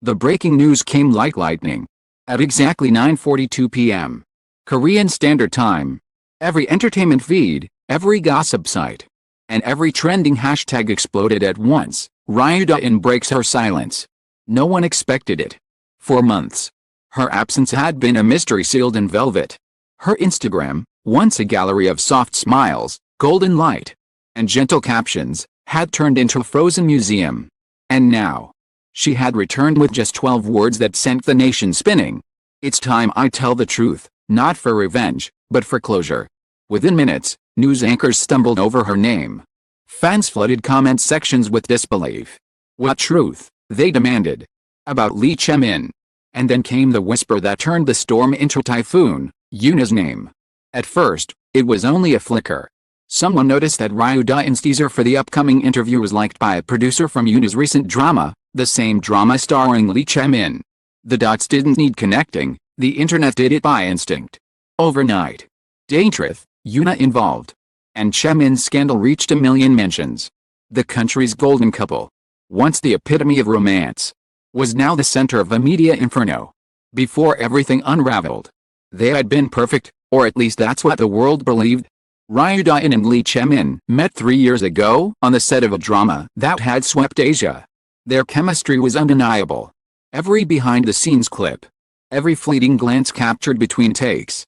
The breaking news came like lightning. At exactly 9:42 p.m. Korean Standard Time, every entertainment feed, every gossip site, and every trending hashtag exploded at once. Ryuda-in breaks her silence. No one expected it. For months, her absence had been a mystery sealed in velvet. Her Instagram, once a gallery of soft smiles, golden light, and gentle captions, had turned into a frozen museum. And now, she had returned with just 12 words that sent the nation spinning. "It's time I tell the truth, not for revenge, but for closure." Within minutes, news anchors stumbled over her name. Fans flooded comment sections with disbelief. What truth, they demanded. About Lee Chae-min. And then came the whisper that turned the storm into a typhoon, Yoona's name. At first, it was only a flicker. Someone noticed that Ryuda-in's teaser for the upcoming interview was liked by a producer from Yoona's recent drama, the same drama starring Lee Chae-min. The dots didn't need connecting, the internet did it by instinct. Overnight, Dangerous, Yoona involved, and Chae-min's scandal reached a million mentions. The country's golden couple, once the epitome of romance, was now the center of a media inferno. Before everything unraveled, they had been perfect, or at least that's what the world believed. Ryuda-in and Lee Chae-min met 3 years ago on the set of a drama that had swept Asia. Their chemistry was undeniable. Every behind-the-scenes clip, every fleeting glance captured between takes,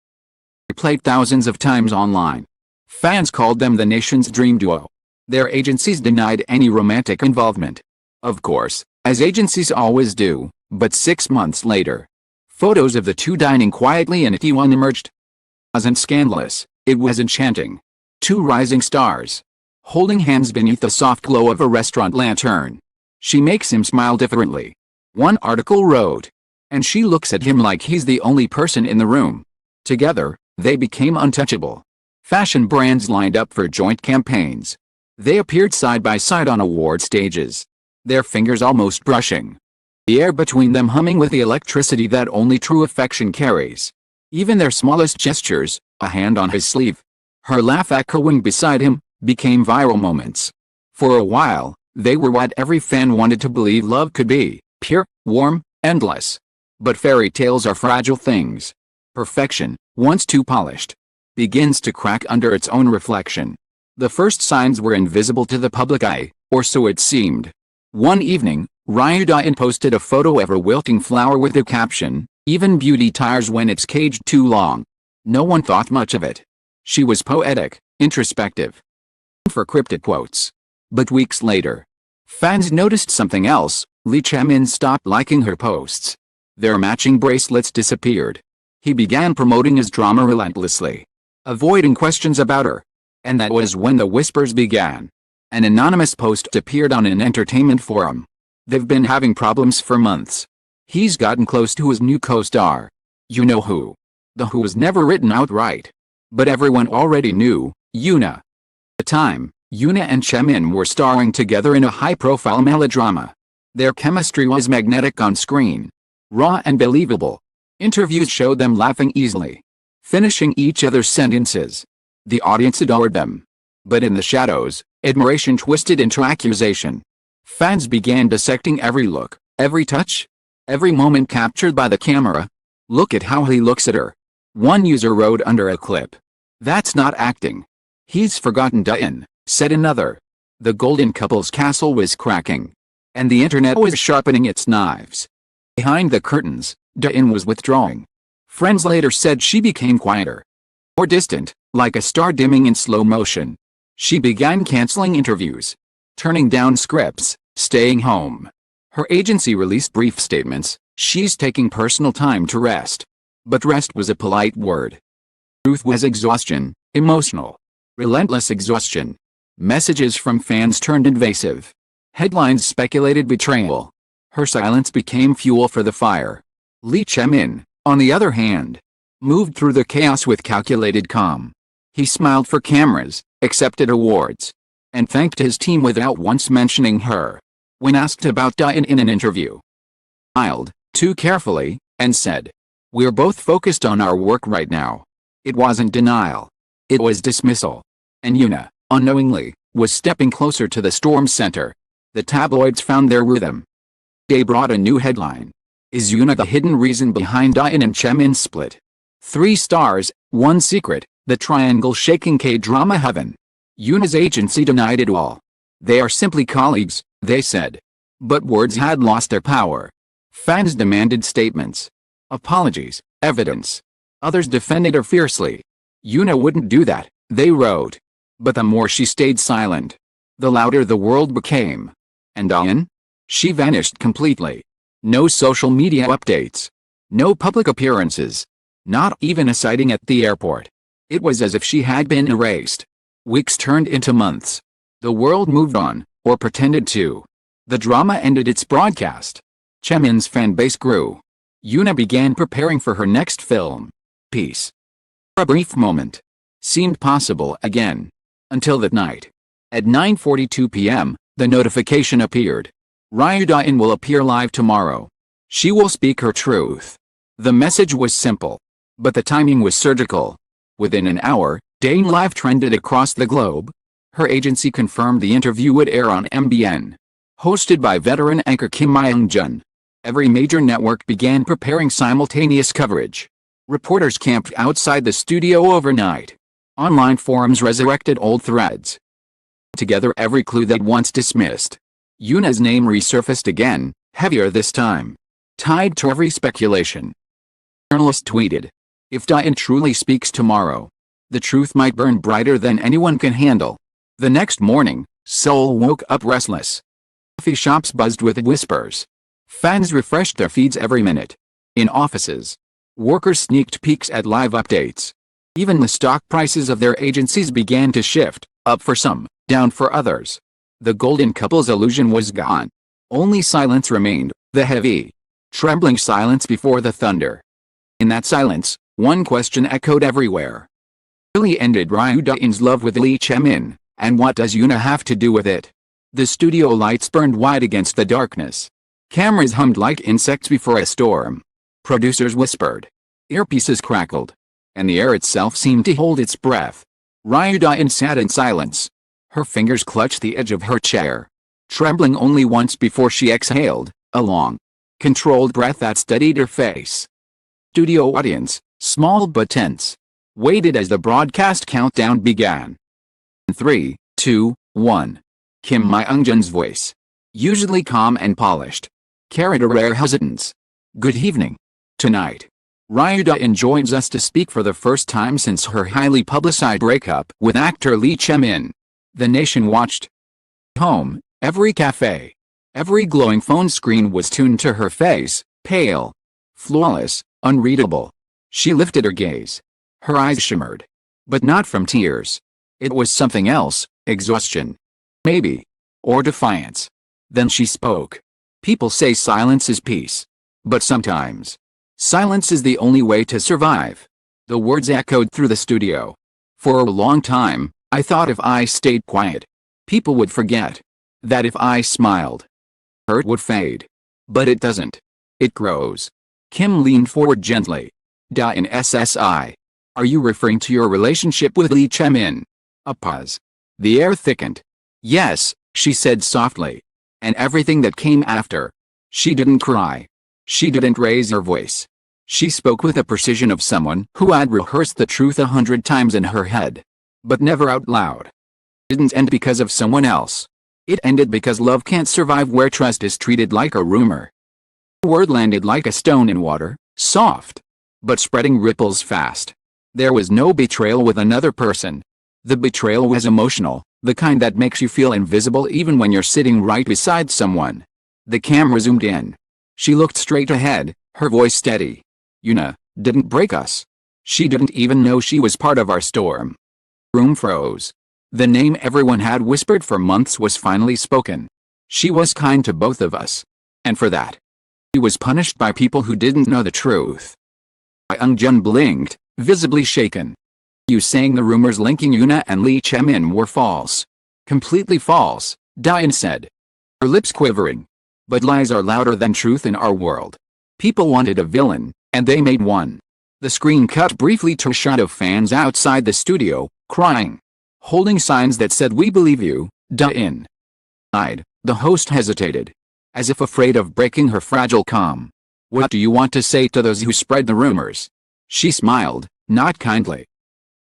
replayed thousands of times online. Fans called them the nation's dream duo. Their agencies denied any romantic involvement. Of course, as agencies always do, but 6 months later, photos of the two dining quietly in Itaewon emerged. It wasn't scandalous, it was enchanting. Two rising stars, holding hands beneath the soft glow of a restaurant lantern. "She makes him smile differently," one article wrote. "And she looks at him like he's the only person in the room." Together, they became untouchable. Fashion brands lined up for joint campaigns. They appeared side by side on award stages, their fingers almost brushing, the air between them humming with the electricity that only true affection carries. Even their smallest gestures, a hand on his sleeve, her laugh echoing beside him, became viral moments. For a while, they were what every fan wanted to believe love could be: pure, warm, endless. But fairy tales are fragile things. Perfection, once too polished, begins to crack under its own reflection. The first signs were invisible to the public eye, or so it seemed. One evening, Ryuda-in posted a photo of a wilting flower with the caption, "Even beauty tires when it's caged too long." No one thought much of it. She was poetic, introspective, for cryptic quotes. But weeks later, fans noticed something else. Lee Chae-min stopped liking her posts. Their matching bracelets disappeared. He began promoting his drama relentlessly, avoiding questions about her. And that was when the whispers began. An anonymous post appeared on an entertainment forum. "They've been having problems for months. He's gotten close to his new co-star. You know who." The who was never written outright, but everyone already knew: Yoona. At the time, Yoona and Chae-min were starring together in a high-profile melodrama. Their chemistry was magnetic on screen, raw and believable. Interviews showed them laughing easily, finishing each other's sentences. The audience adored them. But in the shadows, admiration twisted into accusation. Fans began dissecting every look, every touch, every moment captured by the camera. "Look at how he looks at her," one user wrote under a clip. "That's not acting. He's forgotten Da-in," said another. The golden couple's castle was cracking, and the internet was sharpening its knives. Behind the curtains, Da-in was withdrawing. Friends later said she became quieter, more distant, like a star dimming in slow motion. She began canceling interviews, turning down scripts, staying home. Her agency released brief statements: "She's taking personal time to rest." But rest was a polite word. Truth was exhaustion, emotional, relentless exhaustion. Messages from fans turned invasive. Headlines speculated betrayal. Her silence became fuel for the fire. Lee Chae-min, on the other hand, moved through the chaos with calculated calm. He smiled for cameras, accepted awards, and thanked his team without once mentioning her. When asked about Da-in in an interview, he smiled, too carefully, and said, "We're both focused on our work right now." It wasn't denial. It was dismissal. And Yoona, unknowingly, was stepping closer to the storm center. The tabloids found their rhythm. Day brought a new headline. Is Yoona the hidden reason behind Daein and Chae-min's split? 3 stars, 1 secret, the triangle shaking K-drama heaven. Yoona's agency denied it all. They are simply colleagues, they said. But words had lost their power. Fans demanded statements, apologies, evidence. Others defended her fiercely. Yoona wouldn't do that, they wrote. But the more she stayed silent, the louder the world became. And Daein? She vanished completely. No social media updates. No public appearances. Not even a sighting at the airport. It was as if she had been erased. Weeks turned into months. The world moved on, or pretended to. The drama ended its broadcast. Chae-min's fan base grew. Yoona began preparing for her next film. Peace. For a brief moment. Seemed possible again. Until that night. At 9:42 p.m., the notification appeared. Daein will appear live tomorrow. She will speak her truth. The message was simple. But the timing was surgical. Within an hour, Daein live trended across the globe. Her agency confirmed the interview would air on MBN. Hosted by veteran anchor Kim Myung-jun. Every major network began preparing simultaneous coverage. Reporters camped outside the studio overnight. Online forums resurrected old threads. Together every clue that once dismissed. Yoona's name resurfaced again, heavier this time. Tied to every speculation. Journalist tweeted. If Daein truly speaks tomorrow, the truth might burn brighter than anyone can handle. The next morning, Seoul woke up restless. Coffee shops buzzed with whispers. Fans refreshed their feeds every minute. In offices, workers sneaked peeks at live updates. Even the stock prices of their agencies began to shift, up for some, down for others. The golden couple's illusion was gone. Only silence remained, the heavy, trembling silence before the thunder. In that silence, one question echoed everywhere. Really ended Daein's love with Lee Chae-min, and what does Yoona have to do with it? The studio lights burned wide against the darkness. Cameras hummed like insects before a storm. Producers whispered. Earpieces crackled. And the air itself seemed to hold its breath. Daein sat in silence. Her fingers clutched the edge of her chair. Trembling only once before she exhaled, a long, controlled breath that steadied her face. Studio audience, small but tense, waited as the broadcast countdown began. 3, 2, 1. Kim Myung-jun's voice, usually calm and polished, carried a rare hesitance. Good evening. Tonight, Daein joins us to speak for the first time since her highly publicized breakup with actor Lee Chae-min. The nation watched. Home, every cafe, every glowing phone screen was tuned to her face, pale, flawless, unreadable. She lifted her gaze. Her eyes shimmered. But not from tears. It was something else, exhaustion. Maybe. Or defiance. Then she spoke. People say silence is peace. But sometimes, silence is the only way to survive. The words echoed through the studio. For a long time, I thought if I stayed quiet, people would forget. That if I smiled, hurt would fade. But it doesn't. It grows. Kim leaned forward gently. Daein SSI. Are you referring to your relationship with Lee Chae-min? A pause. The air thickened. Yes, she said softly. And everything that came after. She didn't cry. She didn't raise her voice. She spoke with the precision of someone who had rehearsed the truth 100 times in her head. But never out loud. It didn't end because of someone else. It ended because love can't survive where trust is treated like a rumor. The word landed like a stone in water, soft, but spreading ripples fast. There was no betrayal with another person. The betrayal was emotional, the kind that makes you feel invisible even when you're sitting right beside someone. The camera zoomed in. She looked straight ahead, her voice steady. Yoona didn't break us. She didn't even know she was part of our storm. Room froze. The name everyone had whispered for months was finally spoken. She was kind to both of us. And for that, she was punished by people who didn't know the truth. Myung-jun blinked, visibly shaken. You saying the rumors linking Yoona and Lee Chae-min were false? Completely false, Daein said. Her lips quivering. But lies are louder than truth in our world. People wanted a villain, and they made one. The screen cut briefly to a shot of fans outside the studio, crying. Holding signs that said we believe you, Daein. The host hesitated. as if afraid of breaking her fragile calm. "What do you want to say to those who spread the rumors?" She smiled, not kindly.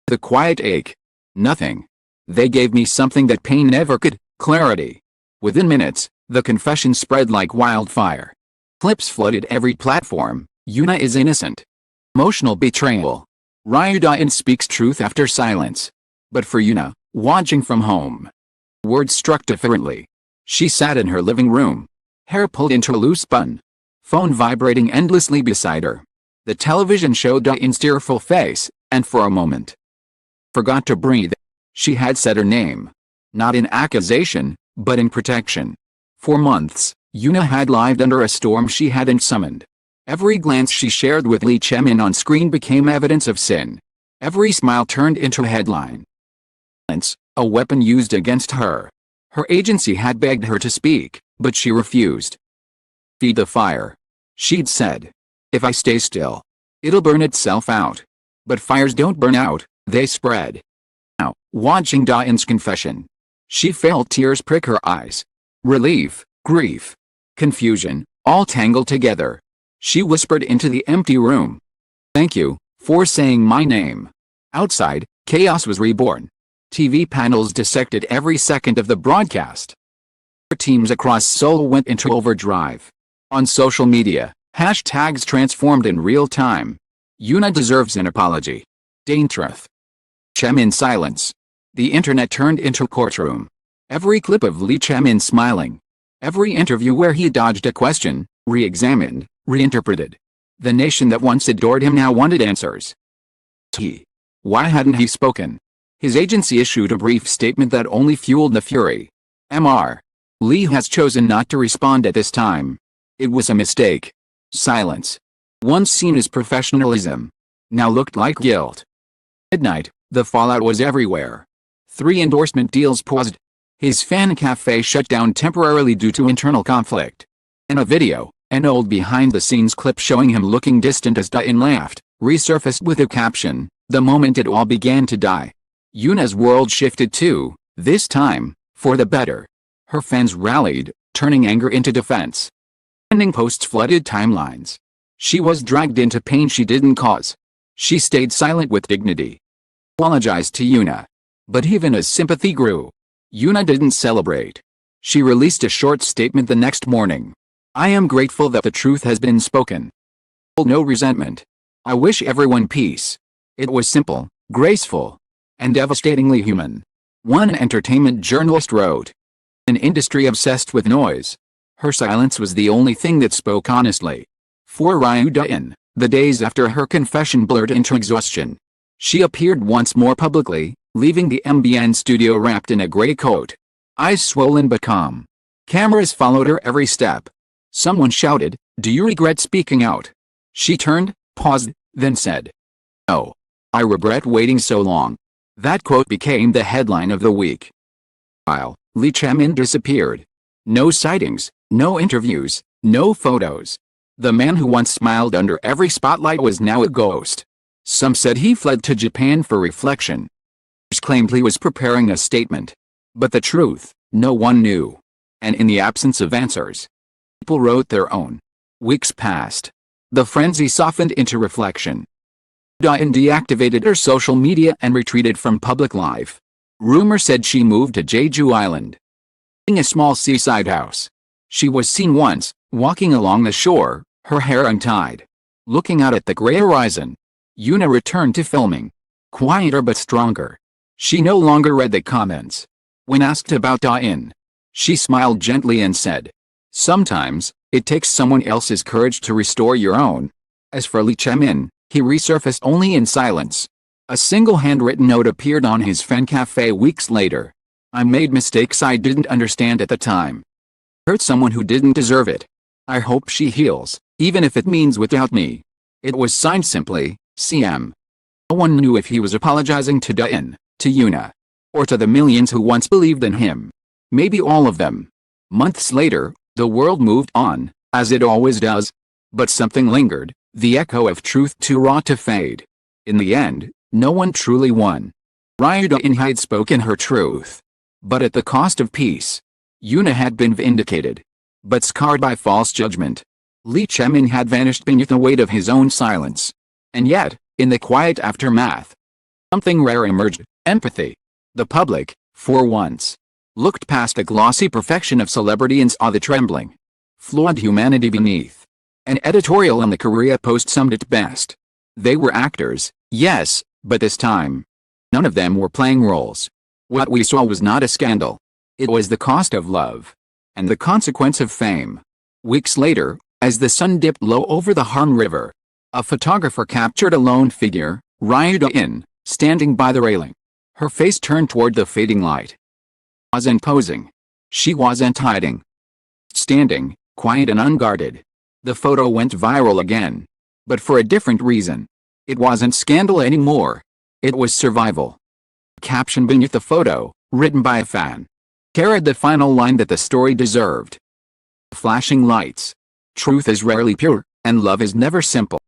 The quiet ache. "Nothing. They gave me something that pain never could, clarity." Within minutes, the confession spread like wildfire. Clips flooded every platform. Yoona is innocent. Emotional betrayal. Ryu-in speaks truth after silence. But for Yoona, watching from home, words struck differently. She sat in her living room, hair pulled into a loose bun, phone vibrating endlessly beside her. The television showed Dain's tearful face, and for a moment, forgot to breathe. She had said her name, not in accusation, but in protection. For months, Yoona had lived under a storm she hadn't summoned. Every glance she shared with Chae-min on screen became evidence of sin. Every smile turned into a headline. A weapon used against her. Her agency had begged her to speak, but she refused. "Feed the fire," she'd said. "If I stay still, it'll burn itself out." But fires don't burn out, they spread. Now, watching Dain's confession, she felt tears prick her eyes. Relief, grief, confusion, all tangled together. She whispered into the empty room, "Thank you for saying my name." Outside, chaos was reborn. TV panels dissected every second of the broadcast. Teams across Seoul went into overdrive. On social media, hashtags transformed in real time. "Yoona deserves an apology." Dain truth. Chae-min silence. The internet turned into a courtroom. Every clip of Chae-min smiling. Every interview where he dodged a question, re-examined, reinterpreted. The nation that once adored him now wanted answers. Why hadn't he spoken? His agency issued a brief statement that only fueled the fury. Mr. Lee has chosen not to respond at this time. It was a mistake. Silence, once seen as professionalism, now looked like guilt. Midnight, the fallout was everywhere. 3 endorsement deals paused. His fan cafe shut down temporarily due to internal conflict. In a video, an old behind-the-scenes clip showing him looking distant as Dain laughed, resurfaced with a caption, "The moment it all began to die." Yoona's world shifted too, this time, for the better. Her fans rallied, turning anger into defense. Trending posts flooded timelines. She was dragged into pain she didn't cause. She stayed silent with dignity. Apologized to Yoona. But even as sympathy grew, Yoona didn't celebrate. She released a short statement the next morning. "I am grateful that the truth has been spoken. No resentment. I wish everyone peace." It was simple, graceful, and devastatingly human. One entertainment journalist wrote, "An industry obsessed with noise. Her silence was the only thing that spoke honestly." For Ryu-in, the days after her confession blurred into exhaustion. She appeared once more publicly, leaving the MBN studio wrapped in a gray coat. Eyes swollen but calm. Cameras followed her every step. Someone shouted, "Do you regret speaking out?" She turned, paused, then said, "No. I regret waiting so long." That quote became the headline of the week. While Chae-min disappeared. No sightings, no interviews, no photos. The man who once smiled under every spotlight was now a ghost. Some said he fled to Japan for reflection. Others claimed he was preparing a statement. But the truth, no one knew. And in the absence of answers, people wrote their own. Weeks passed. The frenzy softened into reflection. Dain deactivated her social media and retreated from public life. Rumor said she moved to Jeju Island, in a small seaside house. She was seen once, walking along the shore, her hair untied, looking out at the gray horizon. Yoona returned to filming, quieter but stronger. She no longer read the comments. When asked about Dain, she smiled gently and said, "Sometimes, it takes someone else's courage to restore your own." As for Chae-min, he resurfaced only in silence. A single handwritten note appeared on his fan cafe weeks later. "I made mistakes I didn't understand at the time. Hurt someone who didn't deserve it. I hope she heals, even if it means without me." It was signed simply, CM. No one knew if he was apologizing to Dain, to Yoona, or to the millions who once believed in him. Maybe all of them. Months later, the world moved on, as it always does. But something lingered, the echo of truth too raw to fade. In the end, no one truly won. Ryu-in had spoken her truth. But at the cost of peace. Yoona had been vindicated. but scarred by false judgment. Chae-min had vanished beneath the weight of his own silence. And yet, in the quiet aftermath, something rare emerged: empathy. The public, for once, looked past the glossy perfection of celebrity and saw the trembling, flawed humanity beneath. An editorial in the Korea Post summed it best. They were actors, yes, but this time, none of them were playing roles. What we saw was not a scandal. It was the cost of love. And the consequence of fame. Weeks later, as the sun dipped low over the Han River, a photographer captured a lone figure, Yoona, standing by the railing. Her face turned toward the fading light. She wasn't posing. She wasn't hiding. Standing, quiet and unguarded. The photo went viral again. But for a different reason. It wasn't scandal anymore. It was survival. A caption beneath the photo, written by a fan, carried the final line that the story deserved. Flashing lights. Truth is rarely pure, and love is never simple.